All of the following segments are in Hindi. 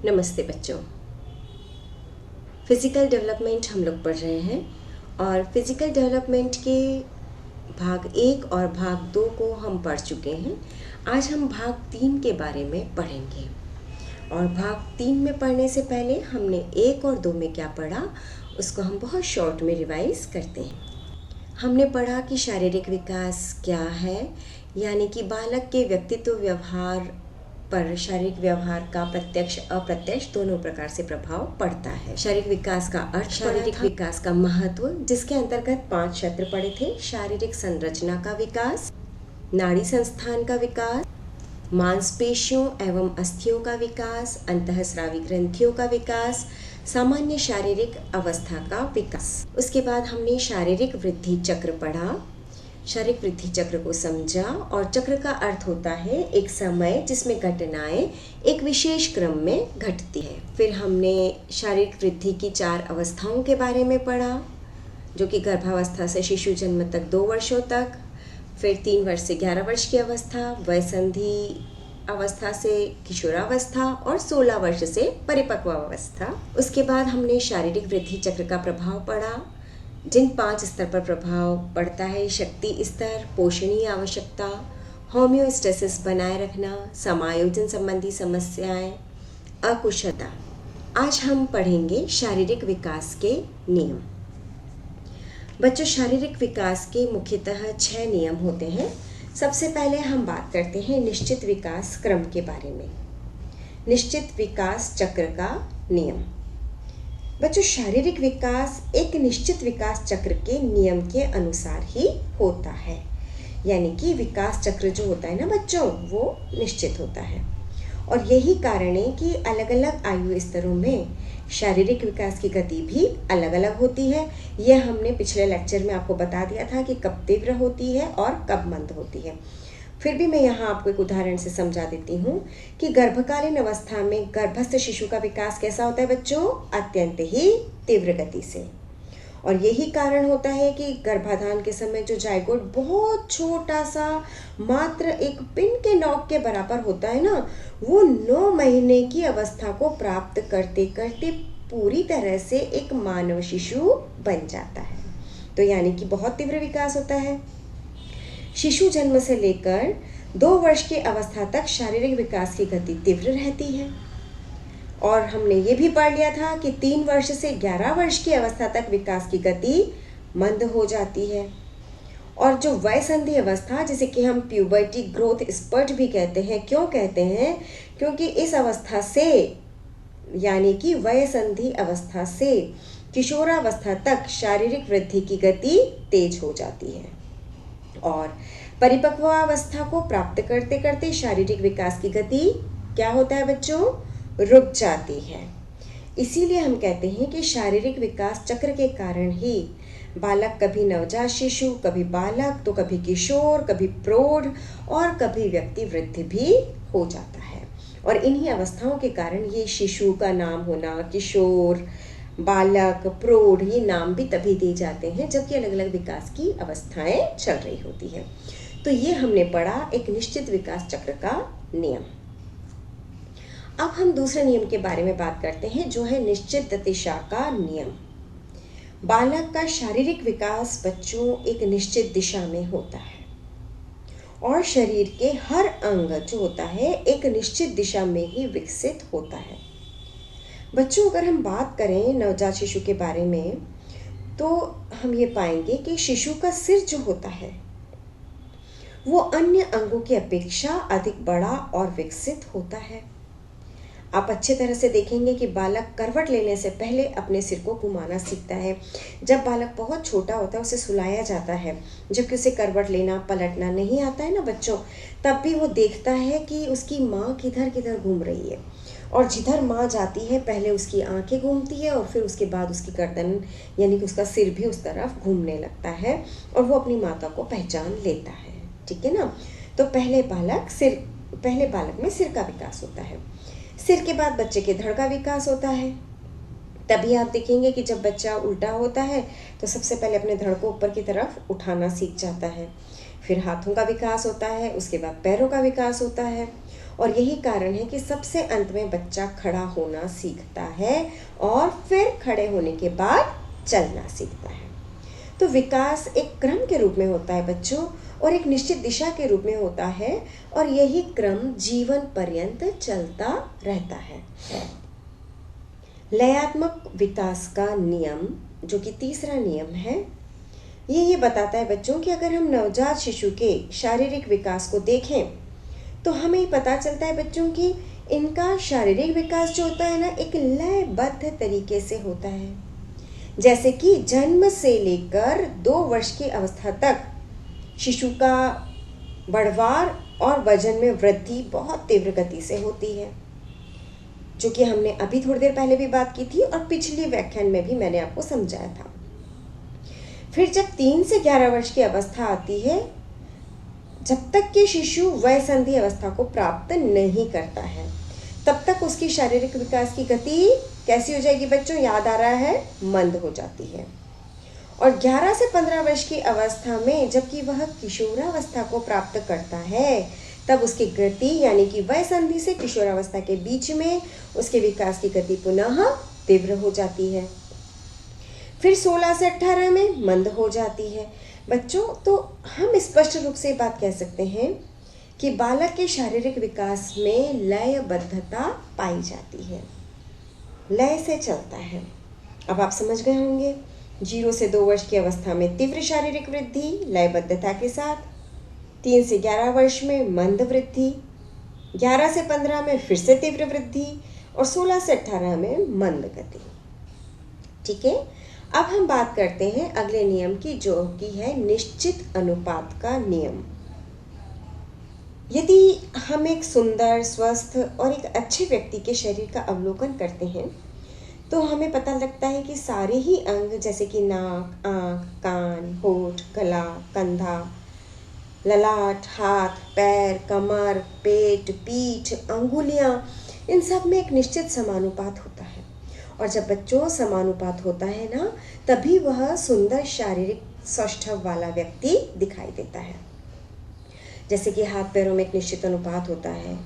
नमस्ते बच्चों। फिज़िकल डेवलपमेंट हम लोग पढ़ रहे हैं और फिज़िकल डेवलपमेंट के भाग 1 और भाग 2 को हम पढ़ चुके हैं। आज हम भाग 3 के बारे में पढ़ेंगे और भाग 3 में पढ़ने से पहले हमने 1 और 2 में क्या पढ़ा उसको हम बहुत शॉर्ट में रिवाइज करते हैं। हमने पढ़ा कि शारीरिक विकास क्या है, यानी कि बालक के व्यक्तित्व व्यवहार पर शारीरिक व्यवहार का प्रत्यक्ष अप्रत्यक्ष दोनों प्रकार से प्रभाव पड़ता है। शारीरिक विकास का अर्थ, शारीरिक विकास का महत्व, जिसके अंतर्गत 5 क्षेत्र पड़े थे। शारीरिक संरचना का विकास, नाड़ी संस्थान का विकास, मांसपेशियों एवं अस्थियों का विकास, अंतःस्रावी ग्रंथियों का विकास, सामान्य शारीरिक अवस्था का विकास। उसके बाद हमने शारीरिक वृद्धि चक्र पढ़ा। शारीरिक वृद्धि चक्र को समझा और चक्र का अर्थ होता है एक समय जिसमें घटनाएं एक विशेष क्रम में घटती है। फिर हमने शारीरिक वृद्धि की 4 अवस्थाओं के बारे में पढ़ा, जो कि गर्भावस्था से शिशु जन्म तक 2 वर्षों तक, फिर 3 वर्ष से 11 वर्ष की अवस्था, वयसंधि अवस्था से किशोरावस्था और 16 वर्ष से परिपक्व अवस्था। उसके बाद हमने शारीरिक वृद्धि चक्र का प्रभाव पढ़ा, जिन 5 स्तर पर प्रभाव पड़ता है। शक्ति स्तर, पोषणीय आवश्यकता, होम्योस्टेसिस बनाए रखना, समायोजन संबंधी समस्याएं, अकुशलता। आज हम पढ़ेंगे शारीरिक विकास के नियम। बच्चों, शारीरिक विकास के मुख्यतः 6 नियम होते हैं। सबसे पहले हम बात करते हैं निश्चित विकास क्रम के बारे में। निश्चित विकास चक्र का नियम। बच्चों, शारीरिक विकास एक निश्चित विकास चक्र के नियम के अनुसार ही होता है, यानी कि विकास चक्र जो होता है ना बच्चों, वो निश्चित होता है। और यही कारण है कि अलग अलग आयु स्तरों में शारीरिक विकास की गति भी अलग अलग होती है। यह हमने पिछले लेक्चर में आपको बता दिया था कि कब तीव्र होती है और कब मंद होती है। फिर भी मैं यहाँ आपको एक उदाहरण से समझा देती हूँ कि गर्भकालीन अवस्था में गर्भस्थ शिशु का विकास कैसा होता है बच्चों, अत्यंत ही तीव्र गति से। और यही कारण होता है कि गर्भाधान के समय जो जायगोट बहुत छोटा सा, मात्र एक पिन के नोक के बराबर होता है ना, वो 9 महीने की अवस्था को प्राप्त करते करते पूरी तरह से एक मानव शिशु बन जाता है। तो यानी कि बहुत तीव्र विकास होता है। शिशु जन्म से लेकर 2 वर्ष की अवस्था तक शारीरिक विकास की गति तीव्र रहती है। और हमने ये भी पढ़ लिया था कि 3 वर्ष से 11 वर्ष की अवस्था तक विकास की गति मंद हो जाती है। और जो वयसंधि अवस्था, जिसे कि हम प्यूबर्टी ग्रोथ स्पर्ट भी कहते हैं, क्यों कहते हैं? क्योंकि इस अवस्था से, यानी कि वयसंधि अवस्था से किशोरावस्था तक शारीरिक वृद्धि की गति तेज हो जाती है और परिपक्वावस्था को प्राप्त करते करते शारीरिक विकास की गति क्या होता है बच्चों, रुक जाती है। इसीलिए हम कहते हैं कि शारीरिक विकास चक्र के कारण ही बालक कभी नवजात शिशु, कभी बालक, तो कभी किशोर, कभी प्रौढ़ और कभी व्यक्ति वृद्ध भी हो जाता है। और इन्हीं अवस्थाओं के कारण ये शिशु का नाम होना, किशोर, बालक, प्रौढ़, ये नाम भी तभी दिए जाते हैं जबकि अलग अलग विकास की अवस्थाएं चल रही होती हैं। तो ये हमने पढ़ा एक निश्चित विकास चक्र का नियम। अब हम दूसरे नियम के बारे में बात करते हैं, जो है निश्चित दिशा का नियम। बालक का शारीरिक विकास बच्चों एक निश्चित दिशा में होता है और शरीर के हर अंग जो होता है एक निश्चित दिशा में ही विकसित होता है। बच्चों, अगर हम बात करें नवजात शिशु के बारे में, तो हम ये पाएंगे कि शिशु का सिर जो होता है वो अन्य अंगों की अपेक्षा अधिक बड़ा और विकसित होता है। आप अच्छे तरह से देखेंगे कि बालक करवट लेने से पहले अपने सिर को घुमाना सीखता है। जब बालक बहुत छोटा होता है उसे सुलाया जाता है, जबकि उसे करवट लेना पलटना नहीं आता है ना बच्चों, तब भी वो देखता है कि उसकी माँ किधर किधर घूम रही है और जिधर माँ जाती है पहले उसकी आंखें घूमती है और फिर उसके बाद उसकी गर्दन, यानी कि उसका सिर भी उस तरफ घूमने लगता है और वो अपनी माता को पहचान लेता है। ठीक है ना। तो पहले बालक में सिर का विकास होता है। सिर के बाद बच्चे के धड़ का विकास होता है। तभी आप देखेंगे कि जब बच्चा उल्टा होता है तो सबसे पहले अपने धड़ को ऊपर की तरफ उठाना सीख जाता है। फिर हाथों का विकास होता है, उसके बाद पैरों का विकास होता है और यही कारण है कि सबसे अंत में बच्चा खड़ा होना सीखता है और फिर खड़े होने के बाद चलना सीखता है। तो विकास एक क्रम के रूप में होता है बच्चों, और एक निश्चित दिशा के रूप में होता है, और यही क्रम जीवन पर्यंत चलता रहता है। लयात्मक विकास का नियम, जो कि तीसरा नियम है, ये बताता है बच्चों कि अगर हम नवजात शिशु के शारीरिक विकास को देखें तो हमें पता चलता है बच्चों कि इनका शारीरिक विकास जो होता है ना, एक लयबद्ध तरीके से होता है। जैसे कि जन्म से लेकर 2 वर्ष की अवस्था तक शिशु का बढ़वार और वजन में वृद्धि बहुत तीव्र गति से होती है, जो कि हमने अभी थोड़ी देर पहले भी बात की थी और पिछले व्याख्यान में भी मैंने आपको समझाया था। फिर जब 3 से 11 वर्ष की अवस्था आती है, जब तक कि शिशु वयसंधि अवस्था को प्राप्त नहीं करता है, तब तक उसकी शारीरिक विकास की गति कैसी हो जाएगी बच्चों? याद आ रहा है, मंद हो जाती है। और 11 से 15 वर्ष की अवस्था में जबकि वह किशोरावस्था को प्राप्त करता है, तब उसकी गति यानी कि वयसंधि से किशोरावस्था के बीच में उसके विकास की गति पुनः तीव्र हो जाती है। फिर 16 से 18 में मंद हो जाती है बच्चों। तो हम स्पष्ट रूप से बात कह सकते हैं कि बालक के शारीरिक विकास में लयबद्धता पाई जाती है, लय से चलता है। अब आप समझ गए होंगे, 0 से 2 वर्ष की अवस्था में तीव्र शारीरिक वृद्धि लयबद्धता के साथ, 3 से 11 वर्ष में मंद वृद्धि, 11 से 15 में फिर से तीव्र वृद्धि, और 16 से 18 में मंद गति। ठीक है, अब हम बात करते हैं अगले नियम की, जो कि है निश्चित अनुपात का नियम। यदि हम एक सुंदर, स्वस्थ और एक अच्छे व्यक्ति के शरीर का अवलोकन करते हैं तो हमें पता लगता है कि सारे ही अंग, जैसे कि नाक, आँख, कान, होठ, गला, कंधा, ललाट, हाथ, पैर, कमर, पेट, पीठ, अंगुलियां, इन सब में एक निश्चित समानुपात होता है। और जब बच्चों समानुपात होता है ना, तभी वह सुंदर शारीरिक सौष्ठव वाला व्यक्ति दिखाई देता है। जैसे कि हाथ पैरों में एक निश्चित अनुपात होता है,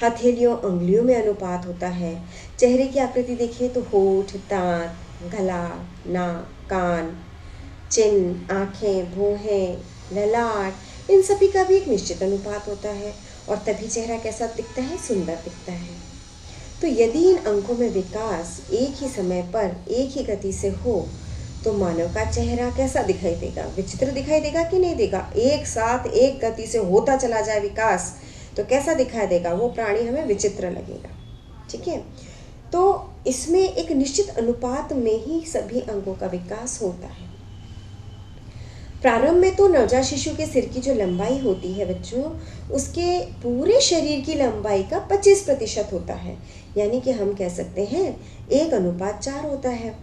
हथेलियों अंगुलियों में अनुपात होता है। चेहरे की आकृति देखिए तो होठ, दांत, गला, नाक, कान, चिन्ह, आँखें, भौहें, ललाट, इन सभी का भी एक निश्चित अनुपात होता है, और तभी चेहरा कैसा दिखता है? सुंदर दिखता है। तो यदि इन अंगों में विकास एक ही समय पर एक ही गति से हो तो मानव का चेहरा कैसा दिखाई देगा? विचित्र दिखाई देगा कि नहीं देगा? एक साथ एक गति से होता चला जाए विकास तो कैसा दिखाई देगा? वो प्राणी हमें विचित्र लगेगा। ठीक है, तो इसमें एक निश्चित अनुपात में ही सभी अंगों का विकास होता है। प्रारंभ में तो नवजात शिशु के सिर की जो लंबाई होती है बच्चों, उसके पूरे शरीर की लंबाई का 25% होता है, यानी कि हम कह सकते हैं 1:4 होता है।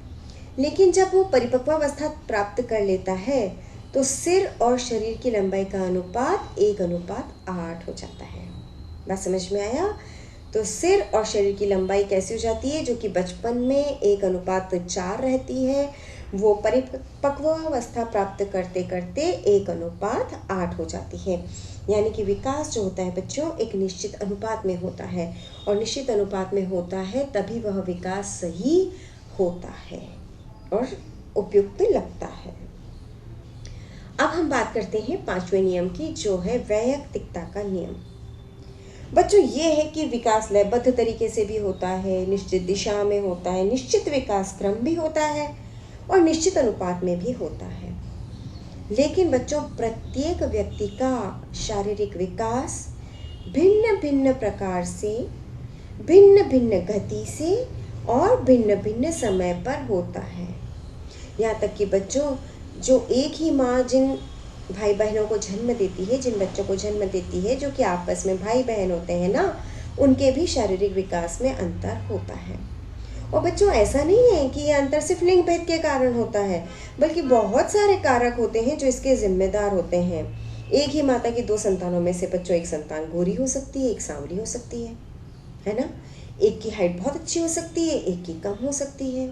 लेकिन जब वो परिपक्वावस्था प्राप्त कर लेता है तो सिर और शरीर की लंबाई का अनुपात 1:8 हो जाता है। बात समझ में आया? तो सिर और शरीर की लंबाई कैसी हो जाती है? जो कि बचपन में 1:4 रहती है, वो परिपक्वावस्था प्राप्त करते करते 1:8 हो जाती है। यानी कि विकास जो होता है बच्चों एक निश्चित अनुपात में होता है, और निश्चित अनुपात में होता है तभी वह विकास सही होता है और उपयुक्त लगता है। अब हम बात करते हैं 5वें नियम की, जो है वैयक्तिकता का नियम। बच्चों ये है कि विकास लयबद्ध तरीके से भी होता है, निश्चित दिशा में होता है, निश्चित विकास क्रम भी होता है और निश्चित अनुपात में भी होता है। लेकिन बच्चों प्रत्येक व्यक्ति का शारीरिक विकास भिन्न भिन्न प्रकार से, भिन्न भिन्न गति से और भिन्न भिन्न समय पर होता है। यहाँ तक कि बच्चों जो एक ही माँ जिन भाई बहनों को जन्म देती है, जिन बच्चों को जन्म देती है, जो कि आपस में भाई बहन होते हैं ना, उनके भी शारीरिक विकास में अंतर होता है। और बच्चों ऐसा नहीं है कि ये अंतर सिर्फ लिंग भेद के कारण होता है, बल्कि बहुत सारे कारक होते हैं जो इसके जिम्मेदार होते हैं। एक ही माता की 2 संतानों में से बच्चों एक संतान गोरी हो सकती है, एक सांवली हो सकती है ना? एक की हाइट बहुत अच्छी हो सकती है, एक की कम हो सकती है।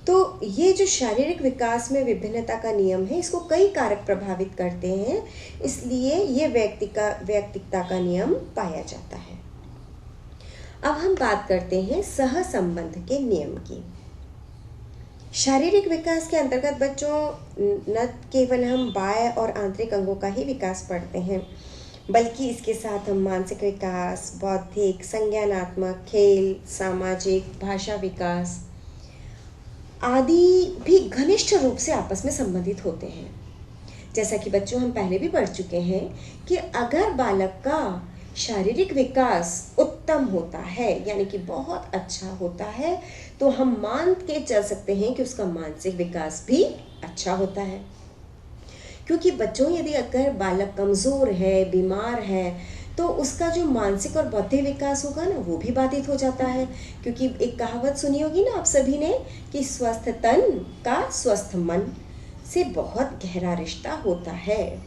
तो ये जो शारीरिक विकास में विभिन्नता का नियम है, इसको कई कारक प्रभावित करते हैं, इसलिए ये वैयक्तिकता का नियम पाया जाता है। अब हम बात करते हैं सह संबंध के नियम की। शारीरिक विकास के अंतर्गत बच्चों न केवल हम बाह्य और आंतरिक अंगों का ही विकास पढ़ते हैं, बल्कि इसके साथ हम मानसिक विकास, बौद्धिक, संज्ञानात्मक, खेल, सामाजिक, भाषा विकास आदि भी घनिष्ठ रूप से आपस में संबंधित होते हैं। जैसा कि बच्चों हम पहले भी पढ़ चुके हैं कि अगर बालक का शारीरिक विकास उत्तम होता है, यानी कि बहुत अच्छा होता है, तो हम मान के चल सकते हैं कि उसका मानसिक विकास भी अच्छा होता है। क्योंकि बच्चों यदि अगर बालक कमज़ोर है, बीमार है, तो उसका जो मानसिक और बौद्धिक विकास होगा ना, वो भी बाधित हो जाता है। क्योंकि एक कहावत सुनी होगी ना आप सभी ने कि स्वस्थ तन का स्वस्थ मन से बहुत गहरा रिश्ता होता है,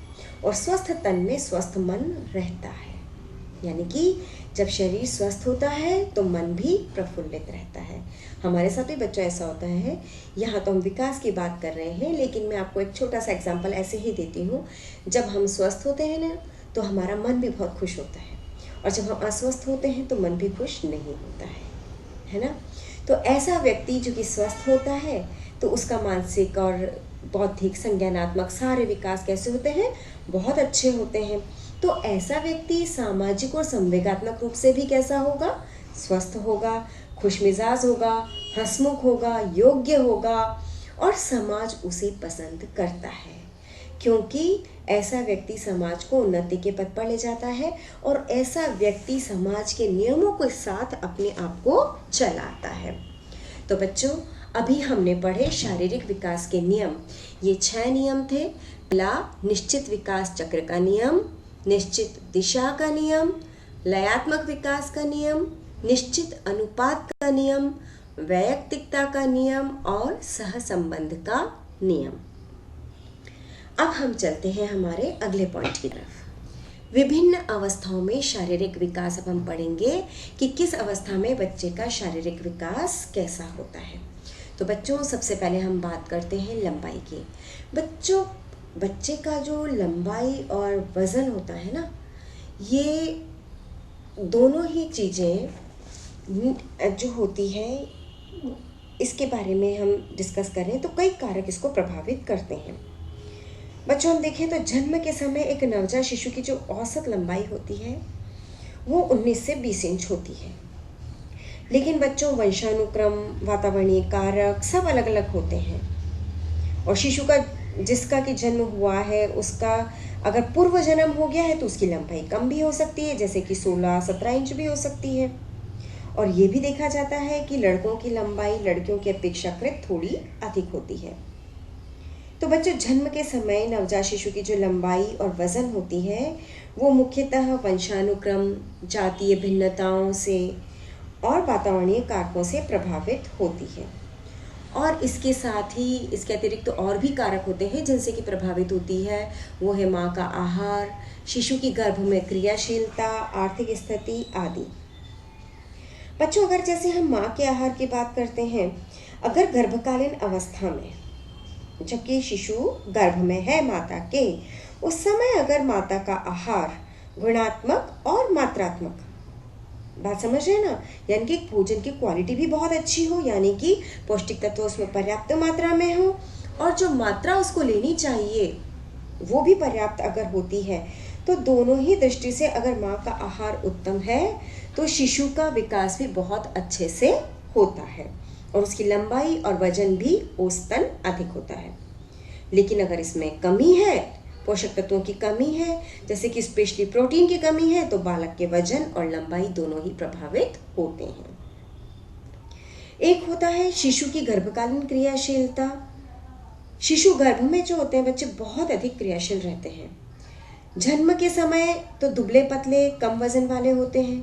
और स्वस्थ तन में स्वस्थ मन रहता है। यानी कि जब शरीर स्वस्थ होता है तो मन भी प्रफुल्लित रहता है। हमारे साथ भी बच्चों ऐसा होता है। यहाँ तो हम विकास की बात कर रहे हैं, लेकिन मैं आपको एक छोटा सा एग्जाम्पल ऐसे ही देती हूँ। जब हम स्वस्थ होते हैं ना, तो हमारा मन भी बहुत खुश होता है, और जब हम अस्वस्थ होते हैं तो मन भी खुश नहीं होता है ना। तो ऐसा व्यक्ति जो कि स्वस्थ होता है, तो उसका मानसिक और बौद्धिक, संज्ञानात्मक सारे विकास कैसे होते हैं? बहुत अच्छे होते हैं। तो ऐसा व्यक्ति सामाजिक और संवेगात्मक रूप से भी कैसा होगा? स्वस्थ होगा, खुशमिजाज होगा, हंसमुख होगा, योग्य होगा, और समाज उसे पसंद करता है, क्योंकि ऐसा व्यक्ति समाज को उन्नति के पथ पर ले जाता है, और ऐसा व्यक्ति समाज के नियमों के साथ अपने आप को चलाता है। तो बच्चों, अभी हमने पढ़े शारीरिक विकास के नियम। ये 6 नियम थे। पहला, निश्चित विकास चक्र का नियम, निश्चित दिशा का नियम, लयात्मक विकास का नियम, निश्चित अनुपात का नियम, वैयक्तिकता का नियम और सहसंबंध का नियम। अब हम चलते हैं हमारे अगले पॉइंट की तरफ। विभिन्न अवस्थाओं में शारीरिक विकास। अब हम पढ़ेंगे कि किस अवस्था में बच्चे का शारीरिक विकास कैसा होता है। तो बच्चों, सबसे पहले हम बात करते हैं लंबाई की। बच्चे का जो लंबाई और वज़न होता है ना, ये दोनों ही चीज़ें जो होती है, इसके बारे में हम डिस्कस करें तो कई कारक इसको प्रभावित करते हैं। बच्चों, हम देखें तो जन्म के समय एक नवजात शिशु की जो औसत लंबाई होती है वो 19 से 20 इंच होती है। लेकिन बच्चों, वंशानुक्रम, वातावरणीय कारक सब अलग अलग होते हैं, और शिशु का जिसका कि जन्म हुआ है, उसका अगर पूर्व जन्म हो गया है तो उसकी लंबाई कम भी हो सकती है, जैसे कि 16-17 इंच भी हो सकती है। और ये भी देखा जाता है कि लड़कों की लंबाई लड़कियों की अपेक्षाकृत थोड़ी अधिक होती है। तो बच्चों, जन्म के समय नवजात शिशु की जो लंबाई और वज़न होती है वो मुख्यतः वंशानुक्रम, जातीय भिन्नताओं से और वातावरणीय कारकों से प्रभावित होती है। और इसके साथ ही इसके अतिरिक्त तो और भी कारक होते हैं जिनसे कि प्रभावित होती है। वो है माँ का आहार, शिशु की गर्भ में क्रियाशीलता, आर्थिक स्थिति आदि। बच्चों, अगर जैसे हम माँ के आहार की बात करते हैं, अगर गर्भकालीन अवस्था में जबकि शिशु गर्भ में है माता के, उस समय अगर माता का आहार गुणात्मक और मात्रात्मक, बात समझ रहे हैं ना, यानी कि भोजन की क्वालिटी भी बहुत अच्छी हो, यानी कि पौष्टिक तत्व उसमें पर्याप्त मात्रा में हो, और जो मात्रा उसको लेनी चाहिए वो भी पर्याप्त अगर होती है, तो दोनों ही दृष्टि से अगर माँ का आहार उत्तम है तो शिशु का विकास भी बहुत अच्छे से होता है, और उसकी लंबाई और वजन भी औसतन अधिक होता है। लेकिन अगर इसमें कमी है, पोषक तत्वों की कमी है, जैसे कि स्पेशली प्रोटीन की कमी है, तो बालक के वजन और लंबाई दोनों ही प्रभावित होते हैं। एक होता है शिशु की गर्भकालीन क्रियाशीलता। शिशु गर्भ में जो होते हैं बच्चे बहुत अधिक क्रियाशील रहते हैं। जन्म के समय तो दुबले पतले कम वजन वाले होते हैं,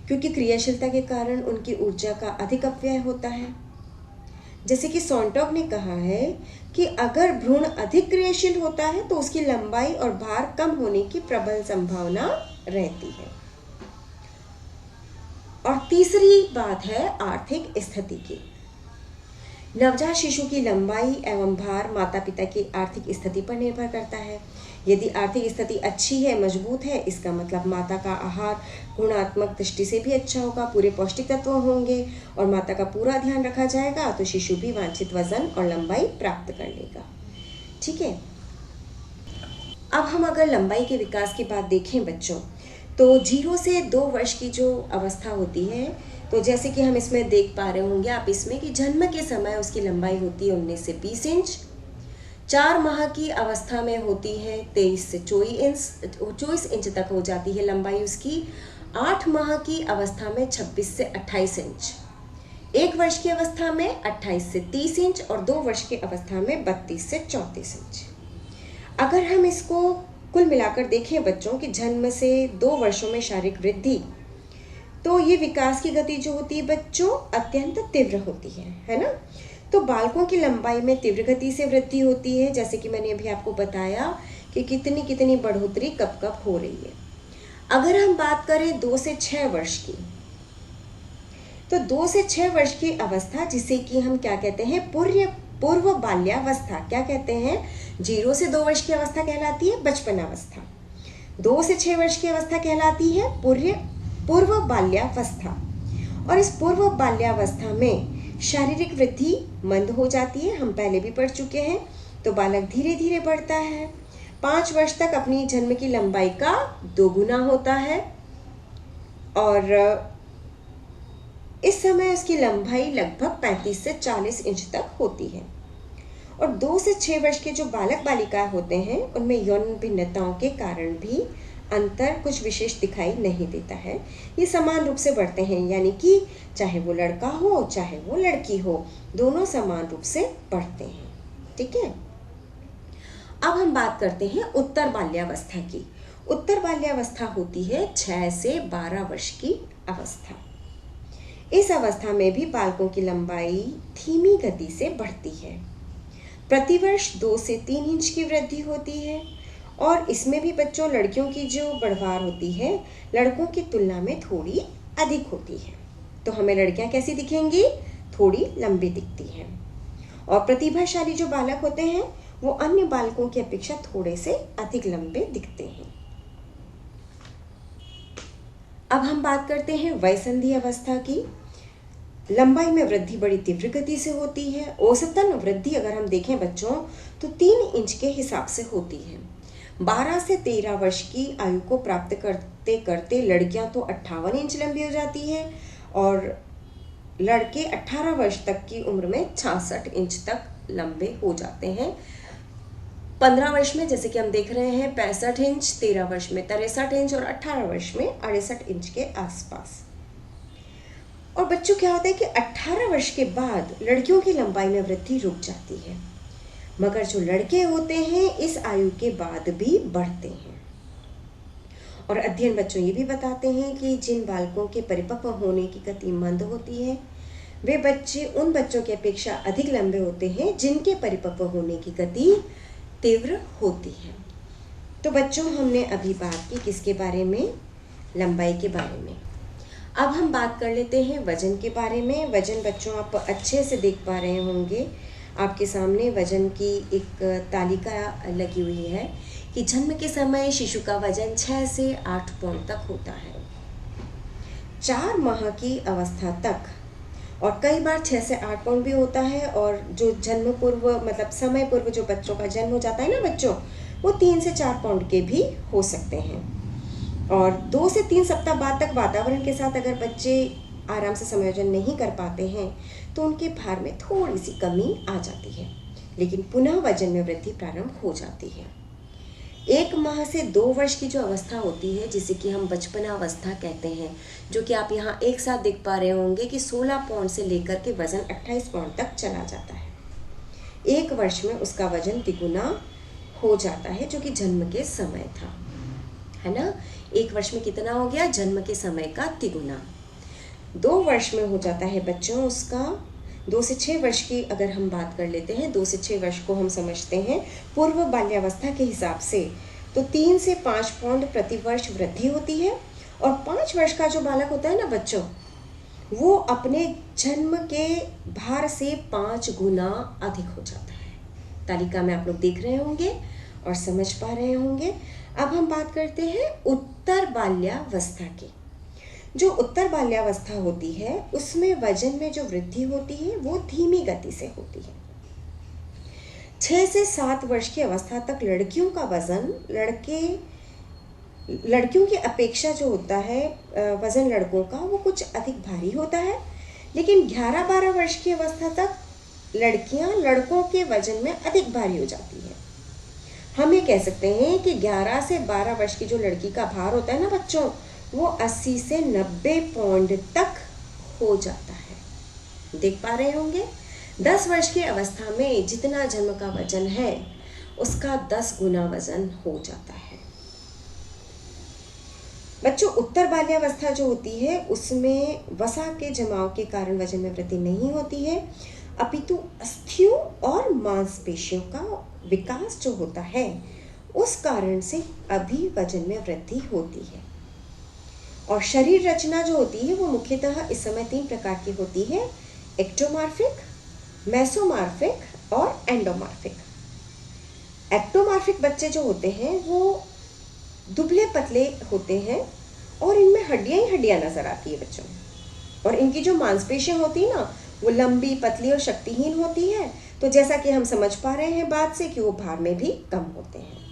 क्योंकि क्रियाशीलता के कारण उनकी ऊर्जा का अधिक अपव्यय होता है। जैसे कि सोनटॉक ने कहा है कि अगर भ्रूण अधिक क्रियाशील होता है तो उसकी लंबाई और भार कम होने की प्रबल संभावना रहती है। और तीसरी बात है आर्थिक स्थिति की, नवजात शिशु की लंबाई एवं भार माता पिता की आर्थिक स्थिति पर निर्भर करता है। यदि आर्थिक स्थिति अच्छी है, मजबूत है, इसका मतलब माता का आहार गुणात्मक दृष्टि से भी अच्छा होगा, पूरे पौष्टिक तत्व होंगे और माता का पूरा ध्यान रखा जाएगा, तो शिशु भी वांछित वजन और लंबाई प्राप्त कर लेगा। ठीक है। अब हम अगर लंबाई के विकास की बात देखें बच्चों, तो 0 से 2 वर्ष की जो अवस्था होती है, तो जैसे कि हम इसमें देख पा रहे होंगे आप इसमें कि जन्म के समय उसकी लंबाई होती है 19 से 20 इंच, 4 माह की अवस्था में होती है 23 से 24 इंच तक हो जाती है लंबाई उसकी, 8 माह की अवस्था में 26 से 28 इंच, 1 वर्ष की अवस्था में 28 से 30 इंच और 2 वर्ष की अवस्था में 32 से 34 इंच। अगर हम इसको कुल मिलाकर देखें बच्चों कि जन्म से 2 वर्षों में शारीरिक वृद्धि, तो ये विकास की गति जो होती है बच्चों अत्यंत तीव्र होती है ना। तो बालकों की लंबाई में तीव्र गति से वृद्धि होती है, जैसे कि मैंने अभी आपको बताया कि कितनी कितनी बढ़ोतरी कब कब हो रही है। अगर हम बात करें 2 से 6 वर्ष की, तो 2 से 6 वर्ष की अवस्था जिसे कि हम क्या कहते हैं, पूर्व बाल्यावस्था। क्या कहते हैं? 0 से 2 वर्ष की अवस्था कहलाती है बचपनावस्था, 2 से 6 वर्ष की अवस्था कहलाती है पूर्व बाल्यावस्था। और इस पूर्व बाल्यावस्था में शारीरिक वृद्धि मंद हो जाती है, हम पहले भी पढ़ चुके हैं। तो बालक धीरे धीरे बढ़ता है, 5 वर्ष तक अपनी जन्म की लंबाई का 2 गुना होता है और इस समय उसकी लंबाई लगभग 35 से 40 इंच तक होती है। और 2 से 6 वर्ष के जो बालक बालिकाएं होते हैं उनमें यौन भिन्नताओं के कारण भी अंतर कुछ विशेष दिखाई नहीं देता है, ये समान रूप से बढ़ते हैं, यानी कि चाहे वो लड़का हो चाहे वो लड़की हो, दोनों समान रूप से बढ़ते हैं। ठीक है। अब हम बात करते हैं उत्तर बाल्यावस्था की। उत्तर बाल्यावस्था होती है 6 से 12 वर्ष की अवस्था। इस अवस्था में भी बालकों की लंबाई धीमी गति से बढ़ती है, प्रतिवर्ष 2 से 3 इंच की वृद्धि होती है और इसमें भी बच्चों लड़कियों की जो बढ़वार होती है लड़कों की तुलना में थोड़ी अधिक होती है। तो हमें लड़कियां कैसी दिखेंगी? थोड़ी लंबी दिखती हैं। और प्रतिभाशाली जो बालक होते हैं वो अन्य बालकों की अपेक्षा थोड़े से अधिक लंबे दिखते हैं। अब हम बात करते हैं वयसंधि अवस्था की। लंबाई में वृद्धि बड़ी तीव्र गति से होती है। औसतन वृद्धि अगर हम देखें बच्चों तो 3 इंच के हिसाब से होती है। 12 से 13 वर्ष की आयु को प्राप्त करते करते लड़कियां तो 58 इंच लंबी हो जाती है और लड़के 18 वर्ष तक की उम्र में 66 इंच तक लंबे हो जाते हैं। 15 वर्ष में जैसे कि हम देख रहे हैं 65 इंच, 13 वर्ष में 63 इंच और 18 वर्ष में 68 इंच के आसपास। और बच्चों क्या होता है कि 18 वर्ष के बाद लड़कियों की लंबाई में वृद्धि रुक जाती है, मगर जो लड़के होते हैं इस आयु के बाद भी बढ़ते हैं। और अध्ययन बच्चों ये भी बताते हैं कि जिन बालकों के परिपक्व होने की गति मंद होती है वे बच्चे उन बच्चों की अपेक्षा अधिक लंबे होते हैं जिनके परिपक्व होने की गति तीव्र होती है। तो बच्चों हमने अभी बात की किसके बारे में? लंबाई के बारे में। अब हम बात कर लेते हैं वजन के बारे में। वजन बच्चों आप अच्छे से देख पा रहे होंगे, आपके सामने वजन की एक तालिका लगी हुई है कि जन्म के समय शिशु का वजन 6 से 8 पाउंड तक होता है। 4 माह की अवस्था तक और कई बार 6 से 8 पाउंड भी होता है। और जो जन्म पूर्व मतलब समय पूर्व जो बच्चों का जन्म हो जाता है ना बच्चों, वो 3 से 4 पाउंड के भी हो सकते हैं। और 2 से 3 सप्ताह बाद तक वातावरण के साथ अगर बच्चे आराम से समायोजन नहीं कर पाते हैं तो उनके भार में थोड़ी सी कमी आ जाती है, लेकिन पुनः वजन में वृद्धि प्रारंभ हो जाती है। 1 माह से 2 वर्ष की जो अवस्था होती है जिसे कि हम बचपनावस्था कहते हैं, जो कि आप यहाँ एक साथ देख पा रहे होंगे कि 16 पाउंड से लेकर के वजन 28 पाउंड तक चला जाता है। 1 वर्ष में उसका वजन तिगुना हो जाता है जो कि जन्म के समय था, है ना। 1 वर्ष में कितना हो गया? जन्म के समय का तिगुना। 2 वर्ष में हो जाता है बच्चों उसका 2 से 6 वर्ष की अगर हम बात कर लेते हैं, 2 से 6 वर्ष को हम समझते हैं पूर्व बाल्यावस्था के हिसाब से, तो 3 से 5 पाउंड प्रति वर्ष वृद्धि होती है। और 5 वर्ष का जो बालक होता है ना बच्चों, वो अपने जन्म के भार से 5 गुना अधिक हो जाता है। तालिका में आप लोग देख रहे होंगे और समझ पा रहे होंगे। अब हम बात करते हैं उत्तर बाल्यावस्था की। जो उत्तर बाल्यावस्था होती है उसमें वजन में जो वृद्धि होती है वो धीमी गति से होती है। 6 से 7 वर्ष की अवस्था तक लड़कियों का वजन लड़कियों की अपेक्षा जो होता है वजन लड़कों का वो कुछ अधिक भारी होता है, लेकिन 11-12 वर्ष की अवस्था तक लड़कियां लड़कों के वजन में अधिक भारी हो जाती है। हम ये कह सकते हैं कि 11 से 12 वर्ष की जो लड़की का भार होता है ना बच्चों, वो 80 से 90 पाउंड तक हो जाता है। देख पा रहे होंगे। 10 वर्ष की अवस्था में जितना जन्म का वजन है उसका 10 गुना वजन हो जाता है। बच्चों, उत्तर बाल्यावस्था जो होती है उसमें वसा के जमाव के कारण वजन में वृद्धि नहीं होती है, अपितु अस्थियों और मांसपेशियों का विकास जो होता है उस कारण से अभी वजन में वृद्धि होती है। और शरीर रचना जो होती है वो मुख्यतः इस समय 3 प्रकार की होती है: एक्टोमॉर्फिक, मेसोमॉर्फिक और एंडोमॉर्फिक। एक्टोमॉर्फिक बच्चे जो होते हैं वो दुबले पतले होते हैं और इनमें हड्डियां ही हड्डियां नजर आती है बच्चों। और इनकी जो मांसपेशियां होती है ना वो लंबी, पतली और शक्तिहीन होती है। तो जैसा कि हम समझ पा रहे हैं बात से कि वो भार में भी कम होते हैं।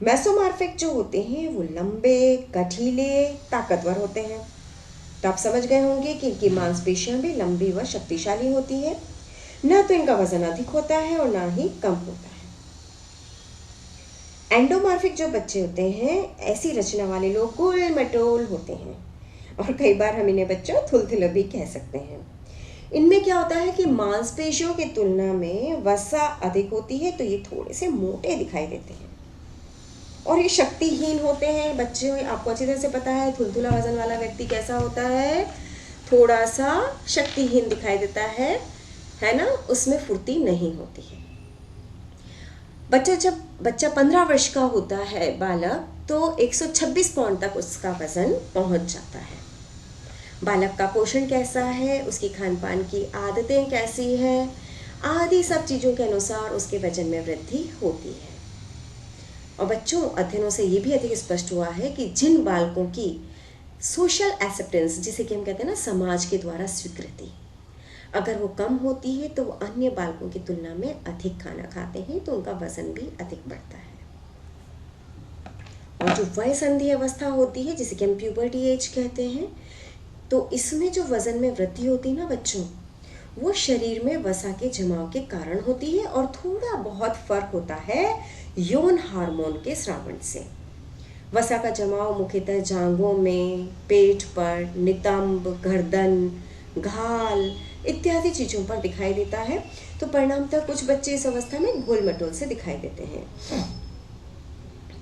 मेसोमॉर्फिक जो होते हैं वो लंबे, गठीले, ताकतवर होते हैं। तो आप समझ गए होंगे कि इनकी मांसपेशियां भी लंबी व शक्तिशाली होती है। न तो इनका वजन अधिक होता है और ना ही कम होता है। एंडोमॉर्फिक जो बच्चे होते हैं, ऐसी रचना वाले लोग गोल मटोल होते हैं और कई बार हम इन्हें बच्चों थुलथुले भी कह सकते हैं। इनमें क्या होता है कि मांसपेशियों की तुलना में वसा अधिक होती है, तो ये थोड़े से मोटे दिखाई देते हैं और ये शक्तिहीन होते हैं। बच्चे, आपको अच्छी तरह से पता है थुलथुला वजन वाला व्यक्ति कैसा होता है, थोड़ा सा शक्तिहीन दिखाई देता है ना, उसमें फुर्ती नहीं होती है। जब बच्चा 15 वर्ष का होता है बालक, तो 126 पाउंड तक उसका वजन पहुंच जाता है। बालक का पोषण कैसा है, उसकी खान पान की आदतें कैसी हैं, आदि सब चीज़ों के अनुसार उसके वजन में वृद्धि होती है। और बच्चों, अध्ययनों से ये भी अधिक स्पष्ट हुआ है कि जिन बालकों की सोशल एक्सेप्टेंस, जिसे कि हम कहते हैं ना समाज के द्वारा स्वीकृति, अगर वो कम होती है तो वो अन्य बालकों की तुलना में अधिक खाना खाते हैं, तो उनका वजन भी अधिक बढ़ता है। और जो वय संधि अवस्था होती है, जिसे कि हम प्यूबर्टी एज कहते हैं, तो इसमें जो वजन में वृद्धि होती है ना बच्चों, वो शरीर में वसा के जमाव के कारण होती है और थोड़ा बहुत फर्क होता है यौन हार्मोन के स्रावन से। वसा का जमाव मुख्यतः जांघों में, पेट पर, नितंब, गर्दन, घाल इत्यादि चीज़ों पर दिखाई देता है। तो परिणामतः कुछ बच्चे इस अवस्था में गोल मटोल से दिखाई देते हैं।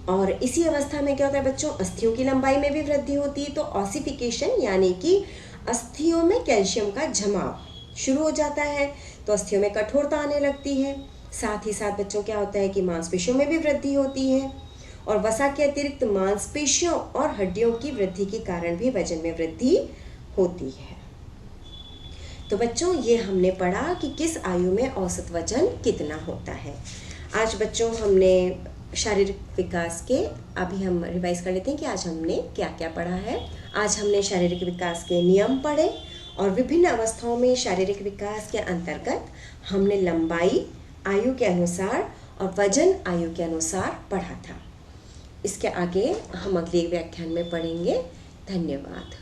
और इसी अवस्था में क्या होता है बच्चों, अस्थियों की लंबाई में भी वृद्धि होती है। तो ऑसिफिकेशन यानी कि अस्थियों में कैल्शियम का जमाव शुरू हो जाता है, तो अस्थियों में कठोरता आने लगती है। साथ ही साथ बच्चों क्या होता है कि मांसपेशियों में भी वृद्धि होती है और वसा के अतिरिक्त मांसपेशियों और हड्डियों की वृद्धि के कारण भी वजन में वृद्धि होती है। तो बच्चों, ये हमने पढ़ा कि किस आयु में औसत वजन कितना होता है। आज बच्चों हमने शारीरिक विकास के, अभी हम रिवाइज कर लेते हैं कि आज हमने क्या क्या पढ़ा है। आज हमने शारीरिक विकास के नियम पढ़े और विभिन्न अवस्थाओं में शारीरिक विकास के अंतर्गत हमने लंबाई आयु के अनुसार और वजन आयु के अनुसार पढ़ा था। इसके आगे हम अगले व्याख्यान में पढ़ेंगे। धन्यवाद।